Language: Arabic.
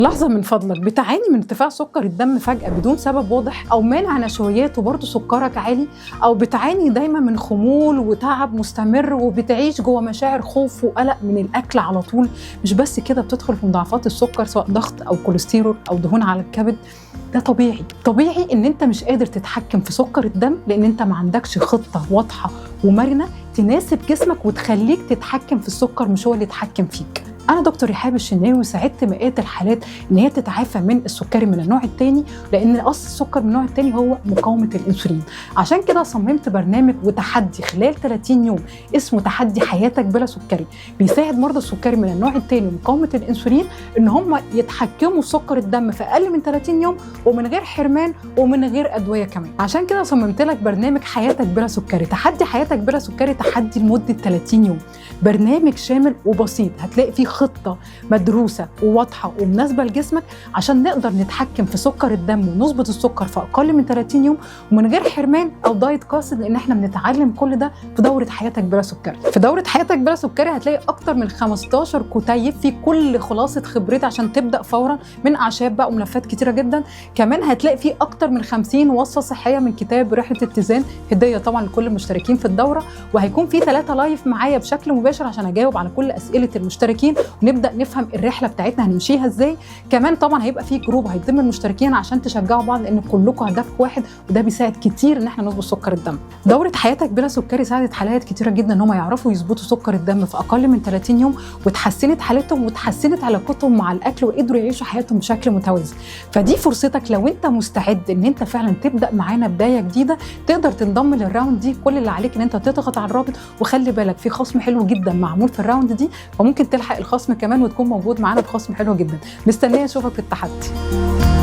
لحظة من فضلك، بتعاني من ارتفاع سكر الدم فجأة بدون سبب واضح، أو مانع نشويات وبرضه سكرك عالي، أو بتعاني دايما من خمول وتعب مستمر وبتعيش جوه مشاعر خوف وقلق من الأكل على طول. مش بس كده، بتدخل في مضاعفات السكر سواء ضغط أو كوليسترول أو دهون على الكبد. ده طبيعي إن أنت مش قادر تتحكم في سكر الدم، لأن أنت ما عندكش خطة واضحة ومرنة تناسب جسمك وتخليك تتحكم في السكر، مش هو اللي يتحكم فيك. أنا دكتور رحاب الشناوي، وساعدت مئات الحالات إن هي تتعافى من السكري من النوع الثاني، لأن أصل السكر من النوع الثاني هو مقاومة الأنسولين. عشان كده صممت برنامج وتحدي خلال 30 يوم اسمه تحدي حياتك بلا سكري، بيساعد مرضى السكري من النوع الثاني ومقاومة الأنسولين إن هم يتحكموا في سكر الدم في أقل من 30 يوم ومن غير حرمان ومن غير أدوية كمان. عشان كده صممت لك برنامج حياتك بلا سكري. تحدي حياتك بلا سكري تحدي لمدة 30 يوم، برنامج شامل وبسيط، هتلاقي فيه خطة مدروسة وواضحة ومناسبة لجسمك عشان نقدر نتحكم في سكر الدم ونظبط السكر في أقل من 30 يوم ومن غير حرمان أو دايت قاسي، لأن احنا بنتعلم كل ده في دورة حياتك بلا سكري. في دورة حياتك بلا سكري هتلاقي أكتر من 15 كتيب في كل خلاصة خبرتي عشان تبدأ فورا، من أعشاب بقى وملفات كتيرة جدا. كمان هتلاقي فيه أكتر من 50 وصفة صحية من كتاب رحلة اتزان، هدية طبعا لكل المشتركين في الدورة. وهيكون في 3 لايف معايا بشكل مباشر عشان أجاوب على كل أسئلة المشتركين ونبدأ نفهم الرحلة بتاعتنا هنمشيها ازاي. كمان طبعا هيبقى في جروب هيتم المشتركين عشان تشجعوا بعض، لان كلكم هدفكم واحد، وده بيساعد كتير ان احنا نظبط سكر الدم. دورة حياتك بلا سكري ساعدت حالات كتيرة جدا ان هم يعرفوا يظبطوا سكر الدم في اقل من 30 يوم، وتحسنت حالتهم وتحسنت علاقتهم مع الاكل وقدروا يعيشوا حياتهم بشكل متوازن. فدي فرصتك لو انت مستعد ان انت فعلا تبدأ معانا بداية جديدة، تقدر تنضم للراوند دي. كل اللي عليك ان انت تضغط على الرابط، وخلي بالك في خصم حلو جدا معمول في الراوند دي، وممكن تلحق الخصم كمان وتكون موجود معانا بخصم حلو جدا. مستنيه اشوفك في التحدي.